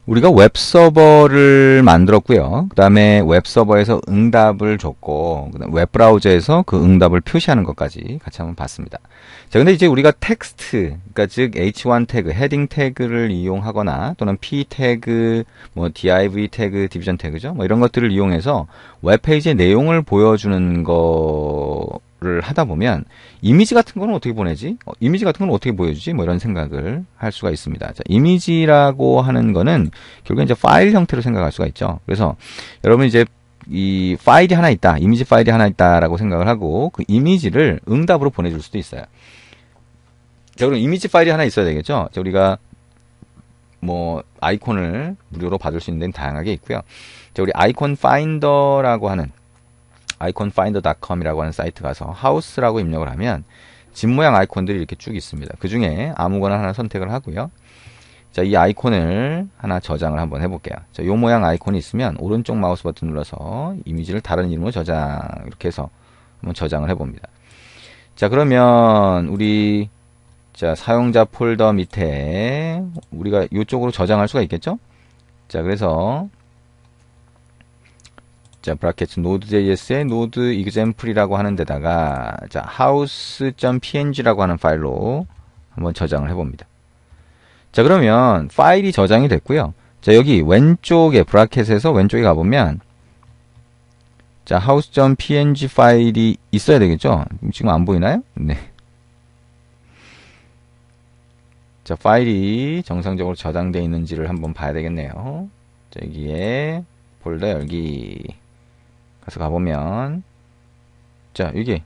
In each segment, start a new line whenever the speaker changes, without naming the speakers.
우리가 웹서버를 만들었고요. 그 다음에 웹서버에서 응답을 줬고, 그다음 웹브라우저에서 그 응답을 표시하는 것까지 같이 한번 봤습니다. 자, 근데 이제 우리가 텍스트, 그러니까 즉 H1 태그, 헤딩 태그를 이용하거나 또는 P 태그, 뭐 div 태그, 디비전 태그죠. 뭐 이런 것들을 이용해서 웹페이지의 내용을 보여주는 거를 하다 보면 이미지 같은 거는 어떻게 보내지? 이미지 같은 건 어떻게 보여주지? 뭐 이런 생각을 할 수가 있습니다. 자, 이미지라고 하는 거는 결국엔 이제 파일 형태로 생각할 수가 있죠. 그래서 여러분 이제 이 파일이 하나 있다, 이미지 파일이 하나 있다라고 생각을 하고 그 이미지를 응답으로 보내줄 수도 있어요. 자, 그럼 이미지 파일이 하나 있어야 되겠죠. 자, 우리가 뭐 아이콘을 무료로 받을 수 있는 데는 다양하게 있고요. 자, 우리 아이콘 파인더라고 하는 iconfinder.com이라고 하는 사이트 가서 하우스라고 입력을 하면 집 모양 아이콘들이 이렇게 쭉 있습니다. 그 중에 아무거나 하나 선택을 하고요. 자, 이 아이콘을 하나 저장을 한번 해볼게요. 자, 요 모양 아이콘이 있으면 오른쪽 마우스 버튼 눌러서 이미지를 다른 이름으로 저장, 이렇게 해서 한번 저장을 해봅니다. 자, 그러면 우리 자, 사용자 폴더 밑에 우리가 이쪽으로 저장할 수가 있겠죠? 자, 그래서 자, 브라켓 node.js의 node example이라고 하는 데다가 자, house.png라고 하는 파일로 한번 저장을 해봅니다. 자, 그러면 파일이 저장이 됐고요. 자, 여기 왼쪽에 브라켓에서 왼쪽에 가보면 자, house.png 파일이 있어야 되겠죠? 지금 안 보이나요? 네. 자, 파일이 정상적으로 저장되어 있는지를 한번 봐야 되겠네요. 자, 여기에 폴더 열기 가서 가보면 자, 이게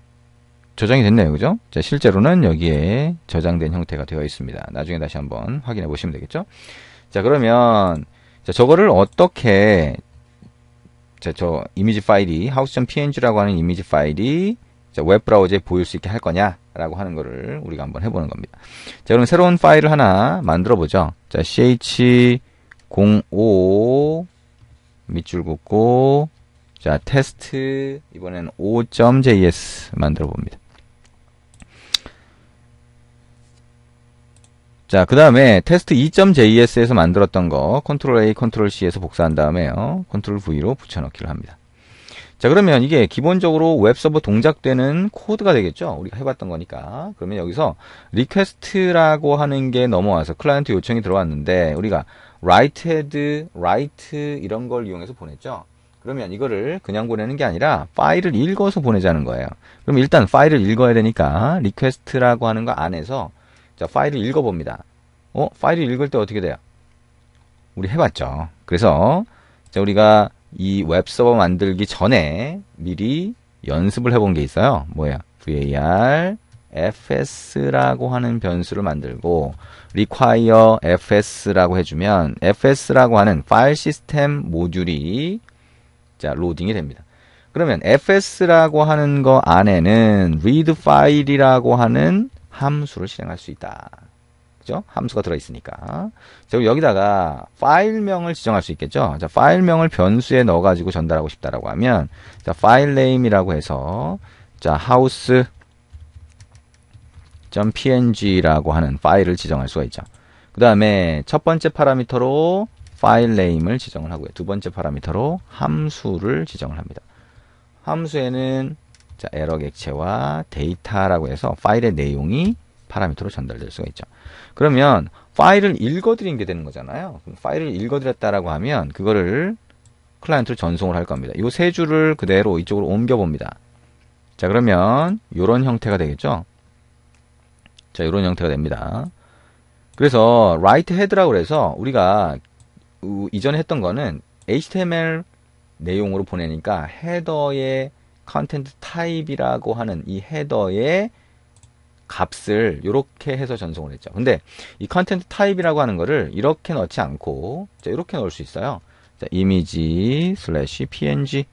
저장이 됐네요. 그죠? 자, 실제로는 여기에 저장된 형태가 되어 있습니다. 나중에 다시 한번 확인해 보시면 되겠죠? 자, 그러면 자, 저거를 어떻게 자, 저 이미지 파일이 house.png라고 하는 이미지 파일이 자, 웹브라우저에 보일 수 있게 할 거냐라고 하는 거를 우리가 한번 해보는 겁니다. 자, 그럼 새로운 파일을 하나 만들어 보죠. 자, ch05 밑줄 긋고 자, 테스트 이번엔 o.js 만들어 봅니다. 자, 그 다음에 테스트 2.js에서 만들었던 거 컨트롤 A, 컨트롤 C에서 복사한 다음에요. 컨트롤 V로 붙여넣기를 합니다. 자, 그러면 이게 기본적으로 웹서버 동작되는 코드가 되겠죠? 우리가 해봤던 거니까. 그러면 여기서 리퀘스트라고 하는 게 넘어와서 클라이언트 요청이 들어왔는데 우리가 write head, write 이런 걸 이용해서 보냈죠? 그러면 이거를 그냥 보내는 게 아니라 파일을 읽어서 보내자는 거예요. 그럼 일단 파일을 읽어야 되니까 리퀘스트라고 하는 거 안에서 자, 파일을 읽어봅니다. 파일을 읽을 때 어떻게 돼요? 우리 해봤죠. 그래서 자, 우리가 이 웹서버 만들기 전에 미리 연습을 해본 게 있어요. 뭐야? var fs라고 하는 변수를 만들고 require fs라고 해주면 fs라고 하는 파일 시스템 모듈이 자, 로딩이 됩니다. 그러면 fs라고 하는 거 안에는 read file이라고 하는 함수를 실행할 수 있다. 그죠? 함수가 들어있으니까. 자, 여기다가 파일명을 지정할 수 있겠죠? 자, 파일명을 변수에 넣어가지고 전달하고 싶다라고 하면, 자, 파일 네임이라고 해서, 자, house.png라고 하는 파일을 지정할 수가 있죠. 그 다음에 첫 번째 파라미터로 파일 네임을 지정을 하고요. 두 번째 파라미터로 함수를 지정을 합니다. 함수에는 자, 에러 객체와 데이터라고 해서 파일의 내용이 파라미터로 전달될 수가 있죠. 그러면 파일을 읽어드린 게 되는 거잖아요. 그럼 파일을 읽어드렸다라고 하면 그거를 클라이언트로 전송을 할 겁니다. 이 세 줄을 그대로 이쪽으로 옮겨 봅니다. 자, 그러면 이런 형태가 되겠죠. 자, 이런 형태가 됩니다. 그래서 write head라고 해서 우리가 이전에 했던 거는 HTML 내용으로 보내니까 헤더의 컨텐트 타입이라고 하는 이 헤더의 값을 이렇게 해서 전송을 했죠. 근데 이 컨텐트 타입이라고 하는 거를 이렇게 넣지 않고 자, 이렇게 넣을 수 있어요. 자, 이미지 슬래시 png.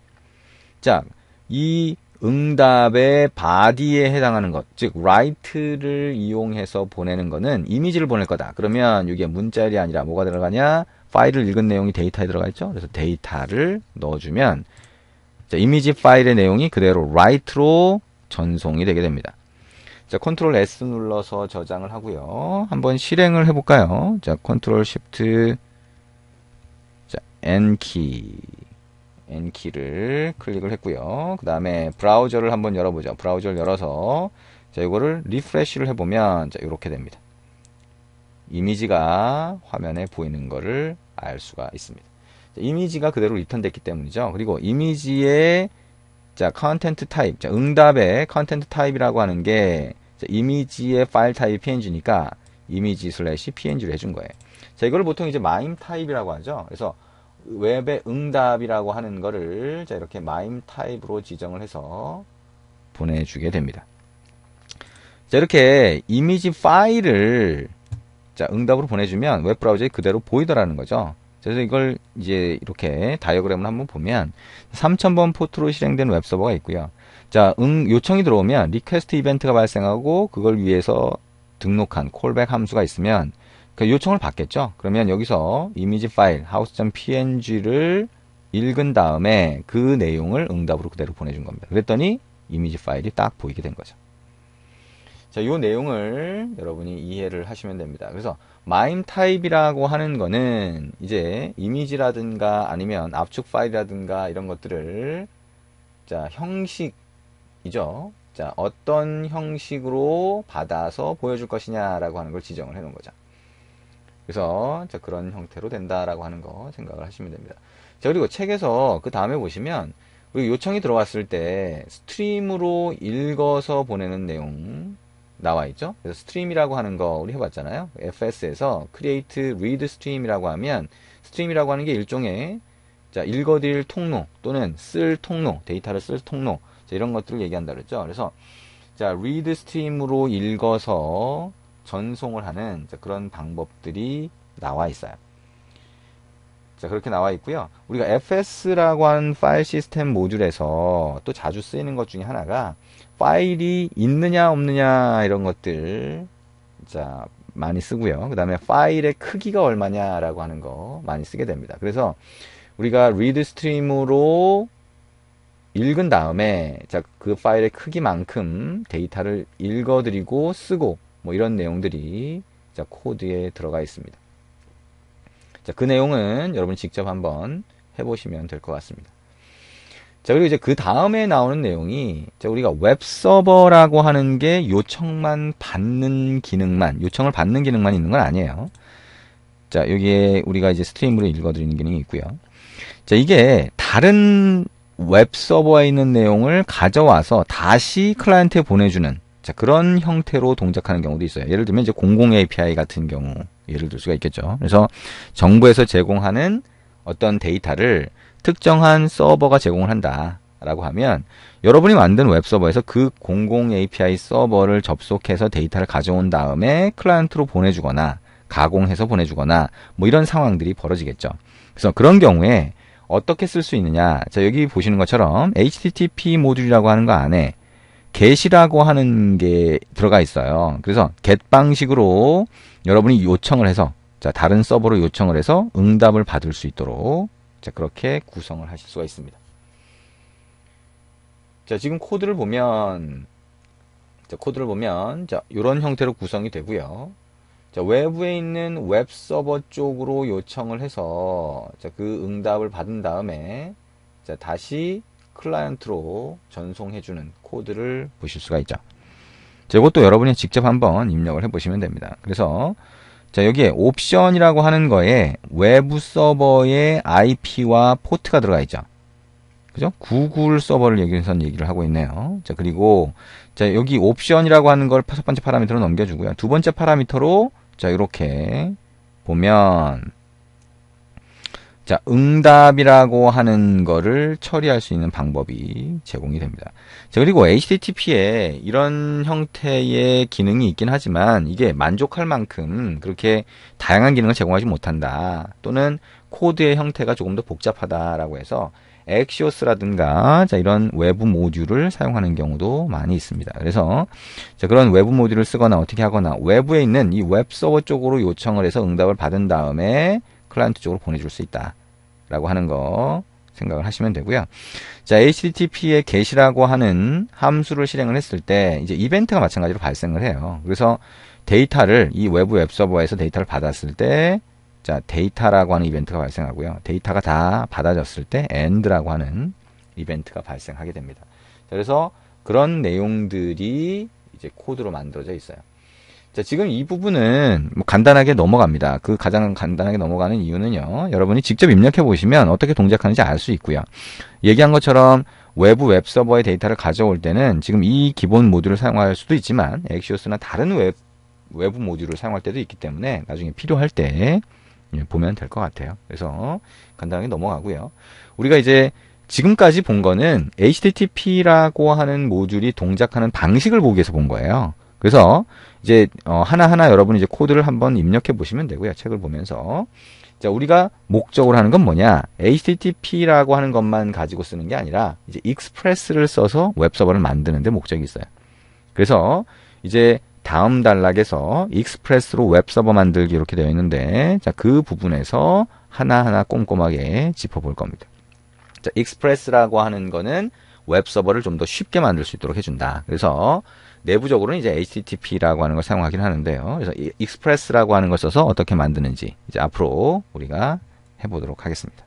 자, 이 응답의 body에 해당하는 것, 즉 write를 이용해서 보내는 거는 이미지를 보낼 거다. 그러면 이게 문자열이 아니라 뭐가 들어가냐? 파일을 읽은 내용이 데이터에 들어가 있죠. 그래서 데이터를 넣어주면 자, 이미지 파일의 내용이 그대로 write로 전송이 되게 됩니다. 자, 컨트롤 S 눌러서 저장을 하고요. 한번 실행을 해볼까요? 자, 컨트롤 Shift N키를 클릭을 했고요. 그 다음에 브라우저를 한번 열어보죠. 브라우저를 열어서 자, 이거를 리프레시를 해보면 자, 이렇게 됩니다. 이미지가 화면에 보이는 거를 알 수가 있습니다. 자, 이미지가 그대로 리턴됐기 때문이죠. 그리고 이미지의 자, 컨텐트 타입, 자, 응답의 컨텐트 타입이라고 하는 게 자, 이미지의 파일 타입이 png니까 이미지 슬래시 png를 해준 거예요. 자, 이거를 보통 이제 마임 타입이라고 하죠. 그래서 웹의 응답이라고 하는 거를 자, 이렇게 마임 타입으로 지정을 해서 보내주게 됩니다. 자, 이렇게 이미지 파일을 자, 응답으로 보내주면 웹브라우저에 그대로 보이더라는 거죠. 그래서 이걸 이제 이렇게 다이어그램을 한번 보면 3000번 포트로 실행된 웹서버가 있고요. 자, 요청이 들어오면 리퀘스트 이벤트가 발생하고 그걸 위해서 등록한 콜백 함수가 있으면 그 요청을 받겠죠. 그러면 여기서 이미지 파일 house.png를 읽은 다음에 그 내용을 응답으로 그대로 보내준 겁니다. 그랬더니 이미지 파일이 딱 보이게 된 거죠. 자, 요 내용을 여러분이 이해를 하시면 됩니다. 그래서 마임 타입이라고 하는 거는 이제 이미지라든가 아니면 압축 파일이라든가 이런 것들을 자, 형식이죠. 자, 어떤 형식으로 받아서 보여줄 것이냐라고 하는 걸 지정을 해 놓은 거죠. 그래서 자, 그런 형태로 된다라고 하는 거 생각을 하시면 됩니다. 자, 그리고 책에서 그 다음에 보시면 우리 요청이 들어왔을 때 스트림으로 읽어서 보내는 내용 나와 있죠. 그래서 스트림이라고 하는 거 우리 해봤잖아요. FS에서 create read stream이라고 하면 스트림이라고 하는 게 일종의 자, 읽어드릴 통로 또는 쓸 통로, 데이터를 쓸 통로 자, 이런 것들을 얘기한다 그랬죠. 그래서 자, read stream으로 읽어서 전송을 하는 자, 그런 방법들이 나와 있어요. 자, 그렇게 나와 있고요. 우리가 FS라고 하는 파일 시스템 모듈에서 또 자주 쓰이는 것 중에 하나가 파일이 있느냐 없느냐 이런 것들 자, 많이 쓰고요. 그 다음에 파일의 크기가 얼마냐라고 하는 거 많이 쓰게 됩니다. 그래서 우리가 read stream으로 읽은 다음에 자, 그 파일의 크기만큼 데이터를 읽어드리고 쓰고 뭐 이런 내용들이 자, 코드에 들어가 있습니다. 자, 그 내용은 여러분 직접 한번 해보시면 될 것 같습니다. 자, 그리고 이제 그 다음에 나오는 내용이 자, 우리가 웹서버라고 하는 게 요청만 받는 기능만, 요청을 받는 기능만 있는 건 아니에요. 자, 여기에 우리가 이제 스트림으로 읽어드리는 기능이 있고요. 자, 이게 다른 웹서버에 있는 내용을 가져와서 다시 클라이언트에 보내주는 자, 그런 형태로 동작하는 경우도 있어요. 예를 들면 이제 공공 API 같은 경우 예를 들 수가 있겠죠. 그래서 정부에서 제공하는 어떤 데이터를 특정한 서버가 제공을 한다라고 하면 여러분이 만든 웹서버에서 그 공공 API 서버를 접속해서 데이터를 가져온 다음에 클라이언트로 보내주거나 가공해서 보내주거나 뭐 이런 상황들이 벌어지겠죠. 그래서 그런 경우에 어떻게 쓸 수 있느냐. 자, 여기 보시는 것처럼 HTTP 모듈이라고 하는 거 안에 get이라고 하는 게 들어가 있어요. 그래서 get 방식으로 여러분이 요청을 해서 자, 다른 서버로 요청을 해서 응답을 받을 수 있도록 자, 그렇게 구성을 하실 수가 있습니다. 자, 지금 코드를 보면 자, 이런 형태로 구성이 되고요. 자, 외부에 있는 웹 서버 쪽으로 요청을 해서 자, 그 응답을 받은 다음에 자, 다시 클라이언트로 전송해주는 코드를 보실 수가 있죠. 자, 이것도 여러분이 직접 한번 입력을 해보시면 됩니다. 그래서 자, 여기에 옵션이라고 하는 거에 외부 서버의 IP와 포트가 들어가 있죠. 그죠? 구글 서버를 여기서 얘기를 하고 있네요. 자, 그리고 자, 여기 옵션이라고 하는 걸 첫 번째 파라미터로 넘겨주고요. 두 번째 파라미터로 자, 이렇게 보면 자, 응답이라고 하는 거를 처리할 수 있는 방법이 제공이 됩니다. 자, 그리고 HTTP에 이런 형태의 기능이 있긴 하지만 이게 만족할 만큼 그렇게 다양한 기능을 제공하지 못한다. 또는 코드의 형태가 조금 더 복잡하다라고 해서 엑시오스라든가 자, 이런 외부 모듈을 사용하는 경우도 많이 있습니다. 그래서 자, 그런 외부 모듈을 쓰거나 어떻게 하거나 외부에 있는 이 웹서버 쪽으로 요청을 해서 응답을 받은 다음에 클라이언트 쪽으로 보내줄 수 있다 라고 하는 거 생각을 하시면 되고요. 자, HTTP의 get이라고 하는 함수를 실행을 했을 때 이제 이벤트가 마찬가지로 발생을 해요. 그래서 데이터를 이 외부 웹서버에서 데이터를 받았을 때 자, 데이터라고 하는 이벤트가 발생하고요. 데이터가 다 받아졌을 때 end라고 하는 이벤트가 발생하게 됩니다. 그래서 그런 내용들이 이제 코드로 만들어져 있어요. 자, 지금 이 부분은 뭐 간단하게 넘어갑니다. 그 가장 간단하게 넘어가는 이유는요. 여러분이 직접 입력해 보시면 어떻게 동작하는지 알 수 있고요. 얘기한 것처럼 외부 웹서버의 데이터를 가져올 때는 지금 이 기본 모듈을 사용할 수도 있지만 엑시오스나 다른 외부 모듈을 사용할 때도 있기 때문에 나중에 필요할 때 보면 될 것 같아요. 그래서 간단하게 넘어가고요. 우리가 이제 지금까지 본 거는 HTTP라고 하는 모듈이 동작하는 방식을 보기 위해서 본 거예요. 그래서 이제 하나하나 여러분이 이제 코드를 한번 입력해 보시면 되고요. 책을 보면서. 자, 우리가 목적으로 하는 건 뭐냐? HTTP라고 하는 것만 가지고 쓰는 게 아니라 이제 익스프레스를 써서 웹서버를 만드는 데 목적이 있어요. 그래서 이제 다음 단락에서 익스프레스로 웹서버 만들기 이렇게 되어 있는데, 자, 그 부분에서 하나하나 꼼꼼하게 짚어볼 겁니다. 자, 익스프레스라고 하는 거는 웹서버를 좀 더 쉽게 만들 수 있도록 해준다. 그래서 내부적으로는 이제 HTTP라고 하는 걸 사용하긴 하는데요. 그래서 익스프레스라고 하는 걸 써서 어떻게 만드는지 이제 앞으로 우리가 해보도록 하겠습니다.